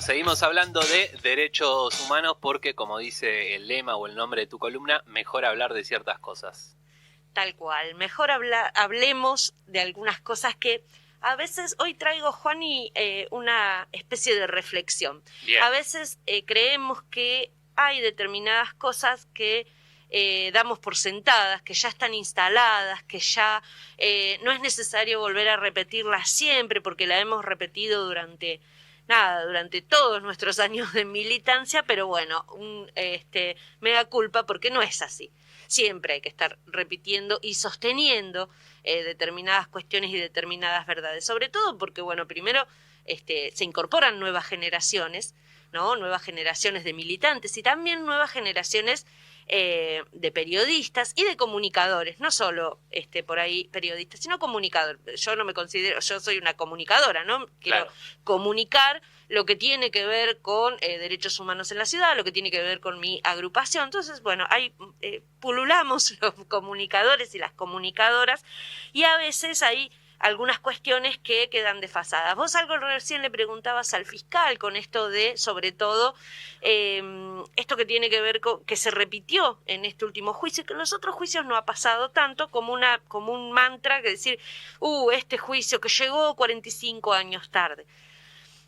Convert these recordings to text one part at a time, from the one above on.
Seguimos hablando de derechos humanos porque, como dice el lema o el nombre de tu columna, mejor hablar de ciertas cosas. Tal cual, mejor hablemos de algunas cosas que a veces, hoy traigo, Juani, una especie de reflexión. Bien. A veces creemos que hay determinadas cosas que damos por sentadas, que ya están instaladas, que ya no es necesario volver a repetirlas siempre porque la hemos repetido durante todos nuestros años de militancia, pero bueno, mea culpa porque no es así. Siempre hay que estar repitiendo y sosteniendo determinadas cuestiones y determinadas verdades, sobre todo porque, bueno, primero se incorporan nuevas generaciones, ¿no? Nuevas generaciones de militantes y también nuevas generaciones de periodistas y de comunicadores, no solo por ahí periodistas, sino comunicadores. Yo no me considero, yo soy una comunicadora, ¿no? Quiero comunicar lo que tiene que ver con derechos humanos en la ciudad, lo que tiene que ver con mi agrupación. Entonces, bueno, ahí pululamos los comunicadores y las comunicadoras y a veces hay algunas cuestiones que quedan desfasadas. Vos algo recién le preguntabas al fiscal con esto de, sobre todo, esto que tiene que ver con que se repitió en este último juicio, que en los otros juicios no ha pasado tanto como un mantra que decir, este juicio que llegó 45 años tarde.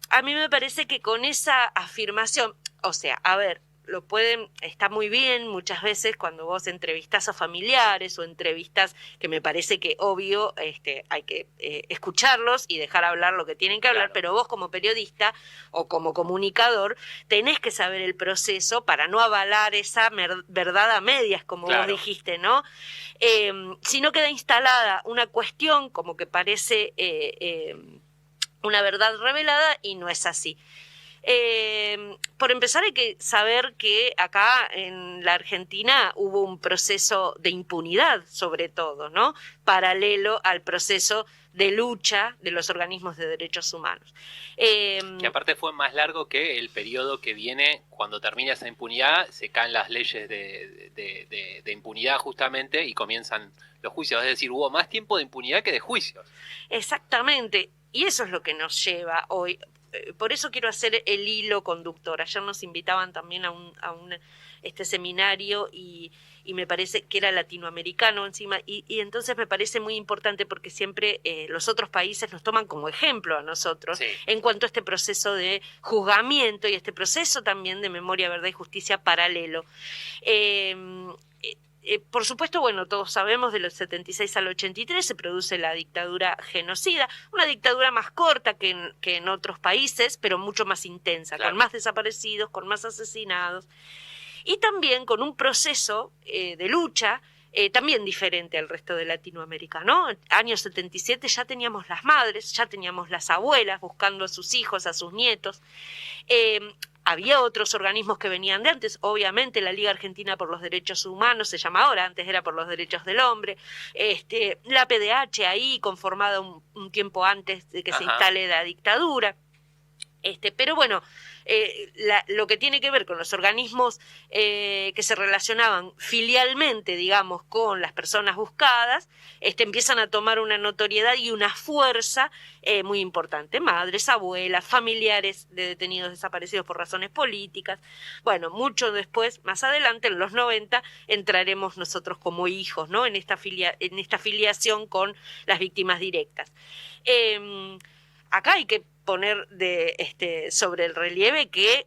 A mí me parece que con esa afirmación, o sea, a ver, está muy bien muchas veces cuando vos entrevistás a familiares o entrevistas que me parece que obvio hay que escucharlos y dejar hablar lo que tienen que hablar, pero vos como periodista o como comunicador tenés que saber el proceso para no avalar esa verdad a medias, como vos dijiste, ¿no? Si no queda instalada una cuestión como que parece una verdad revelada y no es así. Por empezar hay que saber que acá en la Argentina hubo un proceso de impunidad, sobre todo, ¿no? Paralelo al proceso de lucha de los organismos de derechos humanos. Que aparte fue más largo que el periodo que viene, cuando termina esa impunidad, se caen las leyes de impunidad justamente y comienzan los juicios. Es decir, hubo más tiempo de impunidad que de juicios. Exactamente, y eso es lo que nos lleva hoy. Por eso quiero hacer el hilo conductor. Ayer nos invitaban también a un seminario y me parece que era latinoamericano encima y entonces me parece muy importante porque siempre los otros países nos toman como ejemplo a nosotros en cuanto a este proceso de juzgamiento y este proceso también de memoria, verdad y justicia paralelo. Por supuesto, bueno, todos sabemos de los 76 al 83 se produce la dictadura genocida, una dictadura más corta que en otros países, pero mucho más intensa, con más desaparecidos, con más asesinados, y también con un proceso de lucha también diferente al resto de Latinoamérica, ¿no? Año 77 ya teníamos las madres, ya teníamos las abuelas buscando a sus hijos, a sus nietos. Había otros organismos que venían de antes, obviamente la Liga Argentina por los Derechos Humanos se llama ahora, antes era por los Derechos del Hombre, la PDH ahí conformada un tiempo antes de que se instale la dictadura, pero bueno, lo que tiene que ver con los organismos que se relacionaban filialmente, digamos, con las personas buscadas, empiezan a tomar una notoriedad y una fuerza muy importante. Madres, abuelas, familiares de detenidos desaparecidos por razones políticas. Bueno, mucho después, más adelante, en los 90, entraremos nosotros como hijos, ¿no? En esta filiación con las víctimas directas. Acá hay que poner sobre el relieve que,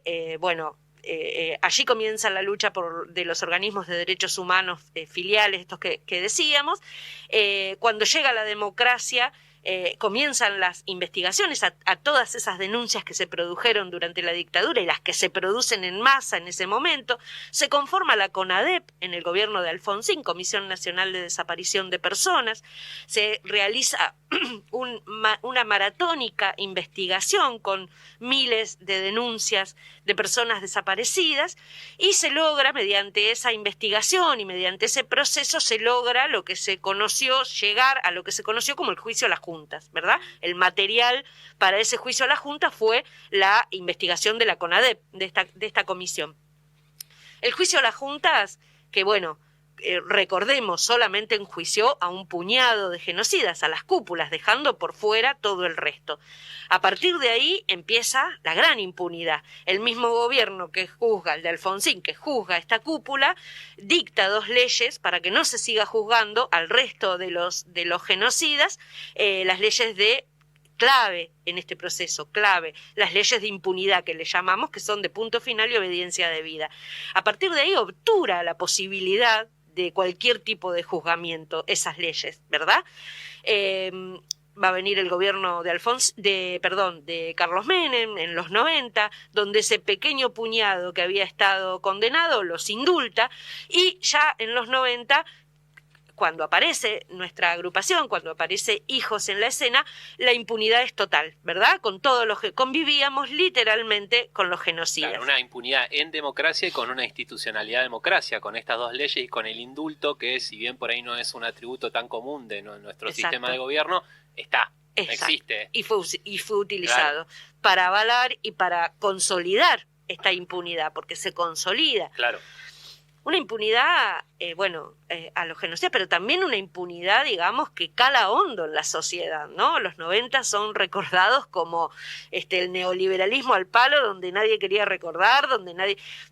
allí comienza la lucha de los organismos de derechos humanos filiales, estos que decíamos. Cuando llega la democracia, comienzan las investigaciones a todas esas denuncias que se produjeron durante la dictadura y las que se producen en masa en ese momento. Se conforma la CONADEP en el gobierno de Alfonsín, Comisión Nacional de Desaparición de Personas. Se realiza una maratónica investigación con miles de denuncias de personas desaparecidas y se logra, mediante esa investigación y mediante ese proceso, se logra lo que se conoció, llegar a lo que se conoció como el juicio a las juntas, ¿verdad? El material para ese juicio a las juntas fue la investigación de la CONADEP, de esta comisión. El juicio a las juntas, que bueno, recordemos, solamente enjuició a un puñado de genocidas, a las cúpulas, dejando por fuera todo el resto. A partir de ahí empieza la gran impunidad. El mismo gobierno que juzga, el de Alfonsín, que juzga esta cúpula, dicta 2 leyes para que no se siga juzgando al resto de los genocidas, las leyes de clave en este proceso, clave, las leyes de impunidad que le llamamos, que son de punto final y obediencia debida. A partir de ahí obtura la posibilidad de cualquier tipo de juzgamiento, esas leyes, ¿verdad? Va a venir el gobierno de Carlos Menem en los 90, donde ese pequeño puñado que había estado condenado los indulta, y ya en los 90, cuando aparece nuestra agrupación, cuando aparece Hijos en la escena, la impunidad es total, ¿verdad? Con todos los que convivíamos literalmente con los genocidas. Claro, una impunidad en democracia y con una institucionalidad de democracia, con estas 2 leyes y con el indulto, que si bien por ahí no es un atributo tan común de nuestro sistema de gobierno, existe. Y fue utilizado para avalar y para consolidar esta impunidad, porque se consolida. Claro. Una impunidad, a los genocidas, pero también una impunidad, digamos, que cala hondo en la sociedad, ¿no? Los 90 son recordados como el neoliberalismo al palo, donde nadie quería recordar,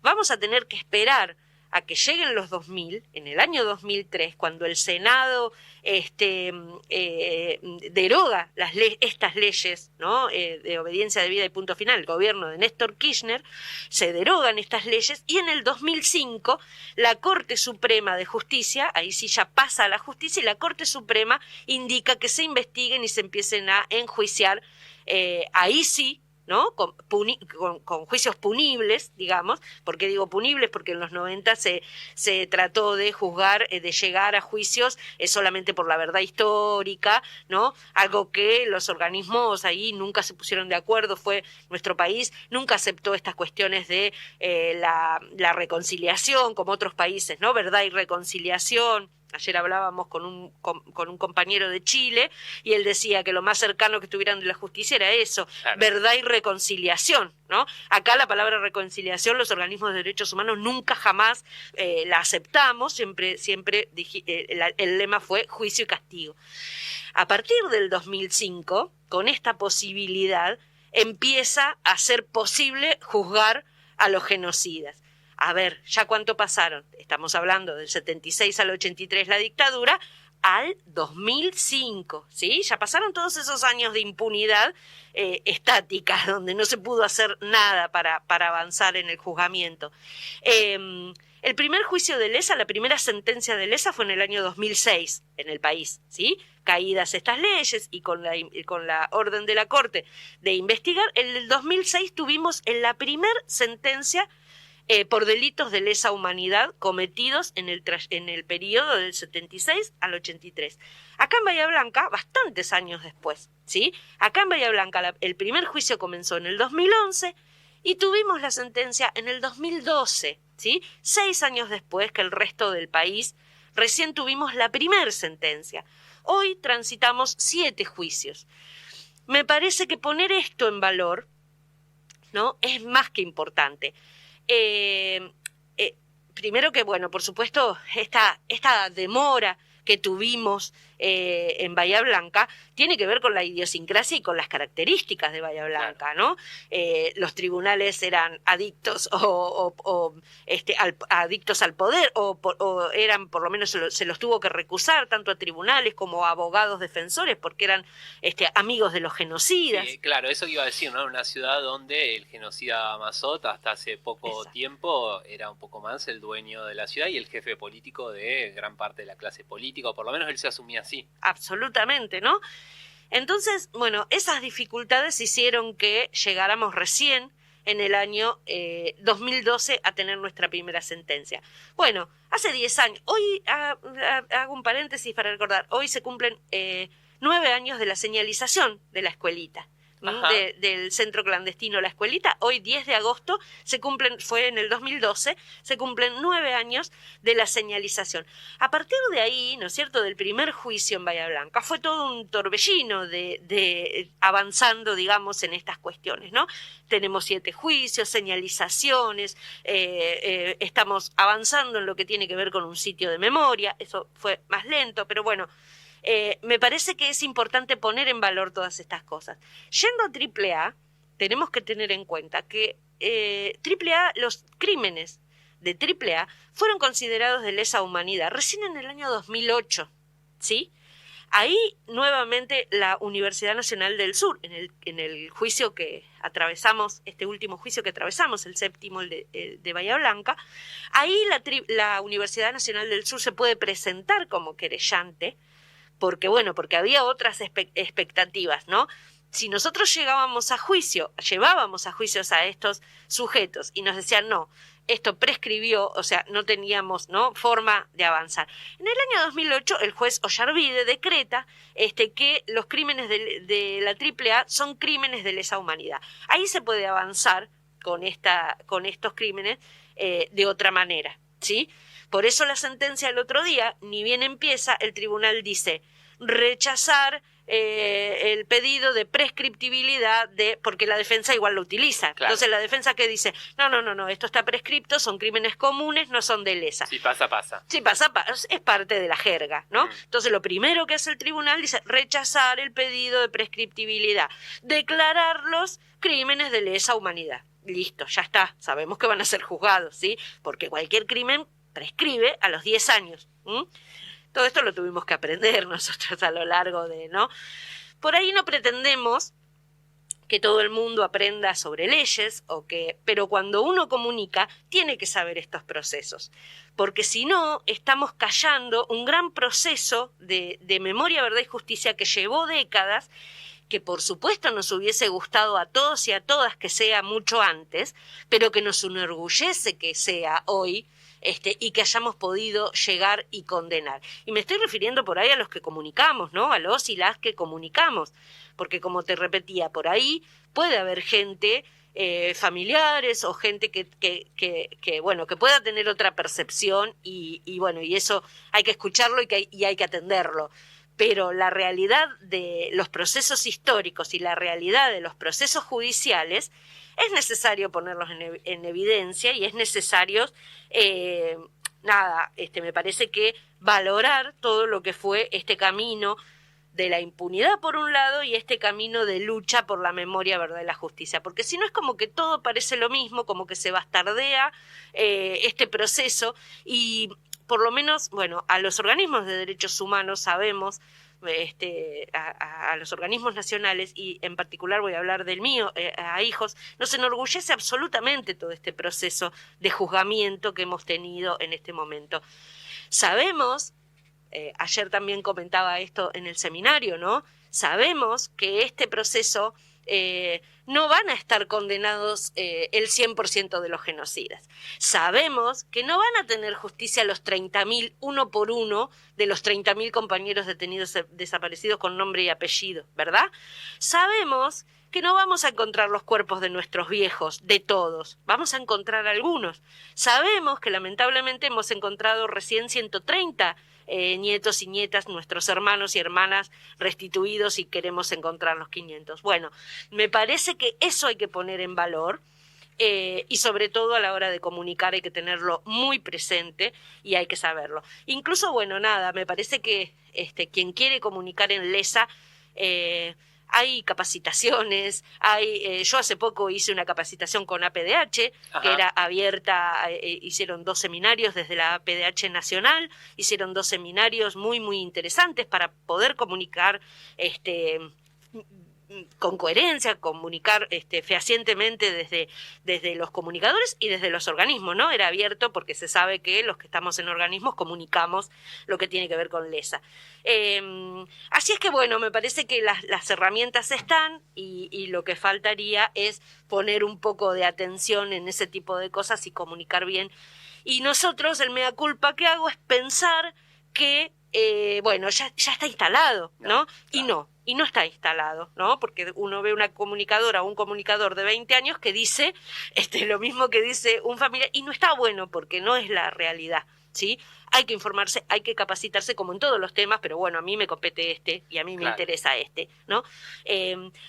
Vamos a tener que esperar a que lleguen los 2000, en el año 2003, cuando el Senado deroga estas leyes, ¿no? De obediencia debida y punto final, el gobierno de Néstor Kirchner, se derogan estas leyes, y en el 2005 la Corte Suprema de Justicia, ahí sí ya pasa a la justicia, y la Corte Suprema indica que se investiguen y se empiecen a enjuiciar, ahí sí, ¿no? Con juicios punibles, digamos. ¿Por qué digo punibles? Porque en los 90 se trató de juzgar, de llegar a juicios solamente por la verdad histórica, ¿no? Algo que los organismos ahí nunca se pusieron de acuerdo. Nuestro país nunca aceptó estas cuestiones de la reconciliación, como otros países, ¿no? Verdad y reconciliación. Ayer hablábamos con un compañero de Chile, y él decía que lo más cercano que estuvieran de la justicia era eso, claro. Verdad y reconciliación, ¿no? Acá la palabra reconciliación, los organismos de derechos humanos nunca jamás la aceptamos, siempre el lema fue juicio y castigo. A partir del 2005, con esta posibilidad, empieza a ser posible juzgar a los genocidas. A ver, ¿ya cuánto pasaron? Estamos hablando del 76 al 83 la dictadura, al 2005, ¿sí? Ya pasaron todos esos años de impunidad estática, donde no se pudo hacer nada para avanzar en el juzgamiento. El primer juicio de lesa, la primera sentencia de lesa fue en el año 2006 en el país, ¿sí? Caídas estas leyes y con la orden de la Corte de investigar, en el 2006 tuvimos la primer sentencia por delitos de lesa humanidad cometidos en el periodo del 76 al 83. Acá en Bahía Blanca, bastantes años después, ¿sí? Acá en Bahía Blanca el primer juicio comenzó en el 2011 y tuvimos la sentencia en el 2012, ¿sí? 6 años después que el resto del país, recién tuvimos la primer sentencia. Hoy transitamos 7 juicios. Me parece que poner esto en valor, ¿no? Es más que importante. Primero que, bueno, por supuesto, esta demora que tuvimos en Bahía Blanca tiene que ver con la idiosincrasia y con las características de Bahía Blanca, ¿no? Los tribunales eran adictos adictos al poder o eran, por lo menos se los tuvo que recusar tanto a tribunales como a abogados defensores porque eran amigos de los genocidas. Sí, claro, eso que iba a decir, ¿no? Una ciudad donde el genocida Mazot hasta hace poco tiempo era un poco más el dueño de la ciudad y el jefe político de gran parte de la clase política, o por lo menos él se asumía así. Absolutamente, ¿no? Entonces, bueno, esas dificultades hicieron que llegáramos recién en el año 2012 a tener nuestra primera sentencia. Bueno, hace 10 años, hoy hago un paréntesis para recordar, hoy se cumplen 9 años de la señalización de la escuelita. del centro clandestino La Escuelita. Hoy, 10 de agosto, fue en el 2012, se cumplen 9 años de la señalización. A partir de ahí, ¿no es cierto?, del primer juicio en Bahía Blanca, fue todo un torbellino de avanzando, digamos, en estas cuestiones, ¿no? Tenemos 7 juicios, señalizaciones, estamos avanzando en lo que tiene que ver con un sitio de memoria, eso fue más lento, pero bueno, me parece que es importante poner en valor todas estas cosas. Yendo a AAA, tenemos que tener en cuenta que AAA, los crímenes de AAA fueron considerados de lesa humanidad recién en el año 2008, ¿sí? Ahí, nuevamente, la Universidad Nacional del Sur, en el juicio que atravesamos, este último juicio que atravesamos, el séptimo, el de Bahía Blanca, ahí la Universidad Nacional del Sur se puede presentar como querellante, porque había otras expectativas, ¿no? Si nosotros llevábamos a juicios a estos sujetos y nos decían, no, esto prescribió, o sea, no teníamos, ¿no?, forma de avanzar. En el año 2008, el juez Ollarvide decreta que los crímenes de la AAA son crímenes de lesa humanidad. Ahí se puede avanzar con estos crímenes de otra manera, ¿sí? Por eso la sentencia del otro día, ni bien empieza, el tribunal dice rechazar el pedido de prescriptibilidad porque la defensa igual lo utiliza. Claro. Entonces la defensa que dice, no, esto está prescripto, son crímenes comunes, no son de lesa. Si pasa, pasa. Si pasa, es parte de la jerga, ¿no? Entonces lo primero que hace el tribunal dice rechazar el pedido de prescriptibilidad, declararlos crímenes de lesa humanidad. Listo, ya está, sabemos que van a ser juzgados, ¿sí? Porque cualquier crimen prescribe a los 10 años. Todo esto lo tuvimos que aprender nosotros a lo largo ¿no? Por ahí no pretendemos que todo el mundo aprenda sobre leyes, pero cuando uno comunica tiene que saber estos procesos, porque si no estamos callando un gran proceso de memoria, verdad y justicia que llevó décadas, que por supuesto nos hubiese gustado a todos y a todas que sea mucho antes, pero que nos enorgullece que sea hoy, y que hayamos podido llegar y condenar. Y me estoy refiriendo por ahí a los que comunicamos, ¿no? A los y las que comunicamos, porque como te repetía, por ahí puede haber gente, familiares o gente que pueda tener otra percepción y eso hay que escucharlo y hay que atenderlo. Pero la realidad de los procesos históricos y la realidad de los procesos judiciales es necesario ponerlos en evidencia y es necesario, me parece que valorar todo lo que fue este camino de la impunidad por un lado y este camino de lucha por la memoria, verdad y la justicia, porque si no es como que todo parece lo mismo, como que se bastardea este proceso y por lo menos, a los organismos de derechos humanos sabemos, a los organismos nacionales, y en particular voy a hablar del mío, a Hijos, nos enorgullece absolutamente todo este proceso de juzgamiento que hemos tenido en este momento. Sabemos, ayer también comentaba esto en el seminario, ¿no? Sabemos que este proceso no van a estar condenados el 100% de los genocidas. Sabemos que no van a tener justicia los 30.000, uno por uno, de los 30.000 compañeros detenidos desaparecidos con nombre y apellido, ¿verdad? Sabemos que no vamos a encontrar los cuerpos de nuestros viejos, de todos, vamos a encontrar algunos. Sabemos que lamentablemente hemos encontrado recién 130 nietos y nietas, nuestros hermanos y hermanas restituidos y queremos encontrar los 500. Bueno, me parece que eso hay que poner en valor y sobre todo a la hora de comunicar hay que tenerlo muy presente y hay que saberlo. Incluso, me parece que quien quiere comunicar en lesa, hay capacitaciones, yo hace poco hice una capacitación con APDH, Ajá. que era abierta, hicieron 2 seminarios desde la APDH nacional, hicieron 2 seminarios muy, muy interesantes para poder comunicar con coherencia, comunicar fehacientemente desde los comunicadores y desde los organismos, ¿no? Era abierto porque se sabe que los que estamos en organismos comunicamos lo que tiene que ver con lesa. Así es que, me parece que las herramientas están y lo que faltaría es poner un poco de atención en ese tipo de cosas y comunicar bien. Y nosotros, el mea culpa que hago es pensar que, bueno, ya está instalado, ¿no? Claro. Y no está instalado, ¿no? Porque uno ve una comunicadora o un comunicador de 20 años que dice lo mismo que dice un familiar, y no está bueno porque no es la realidad, ¿sí? Hay que informarse, hay que capacitarse como en todos los temas, pero bueno, a mí me compete y a mí me interesa ¿no?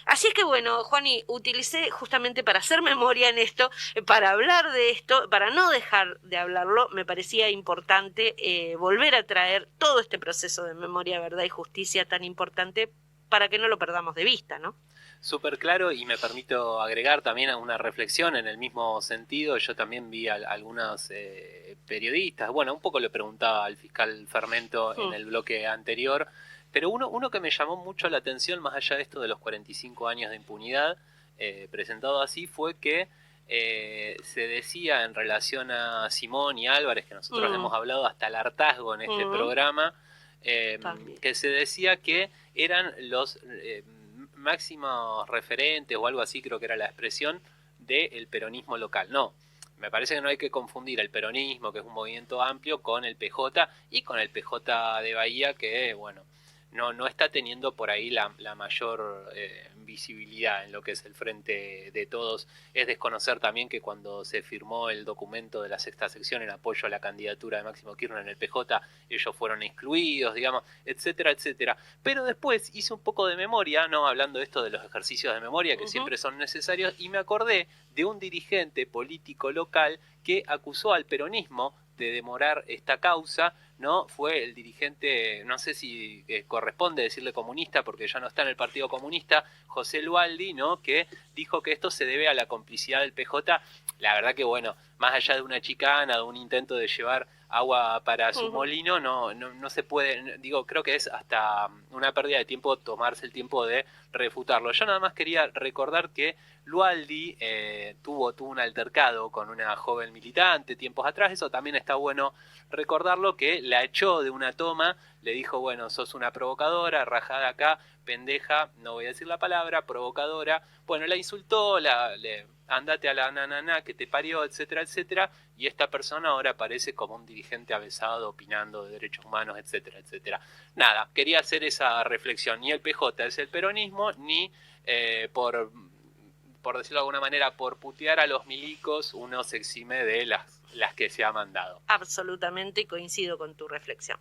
Así es que bueno, Juani, utilicé justamente para hacer memoria en esto, para hablar de esto, para no dejar de hablarlo, me parecía importante volver a traer todo este proceso de memoria, verdad y justicia tan importante para que no lo perdamos de vista, ¿no? Súper claro, y me permito agregar también una reflexión en el mismo sentido. Yo también vi a algunos periodistas, bueno, un poco le preguntaba al fiscal Fermento en el bloque anterior, pero uno que me llamó mucho la atención, más allá de esto de los 45 años de impunidad, presentado así, fue que se decía en relación a Simón y Álvarez, que nosotros hemos hablado hasta el hartazgo en este programa, que se decía que eran los máximos referentes o algo así, creo que era la expresión del peronismo local. No, me parece que no hay que confundir el peronismo, que es un movimiento amplio, con el PJ y con el PJ de Bahía, que bueno, no está teniendo por ahí la mayor visibilidad en lo que es el Frente de Todos. Es desconocer también que cuando se firmó el documento de la sexta sección en apoyo a la candidatura de Máximo Kirchner en el PJ, ellos fueron excluidos, digamos, etcétera, etcétera. Pero después hice un poco de memoria, ¿no? Hablando de esto de los ejercicios de memoria que siempre son necesarios, y me acordé de un dirigente político local que acusó al peronismo de demorar esta causa, ¿no? Fue el dirigente, no sé si corresponde decirle comunista porque ya no está en el Partido Comunista, José Lualdi, ¿no? Que dijo que esto se debe a la complicidad del PJ. La verdad que bueno, más allá de una chicana, de un intento de llevar agua para su molino, no se puede, digo, creo que es hasta una pérdida de tiempo tomarse el tiempo de refutarlo. Yo nada más quería recordar que Lualdi tuvo un altercado con una joven militante tiempos atrás, eso también está bueno recordarlo, que la echó de una toma, le dijo, bueno, sos una provocadora, rajada acá, pendeja, no voy a decir la palabra, provocadora, bueno, la insultó, andate a la nanana que te parió, etcétera, etcétera, y esta persona ahora aparece como un dirigente avesado, opinando de derechos humanos, etcétera, etcétera. Nada, quería hacer esa reflexión, ni el PJ es el peronismo, ni por decirlo de alguna manera, por putear a los milicos, uno se exime de las que se ha mandado. Absolutamente, y coincido con tu reflexión.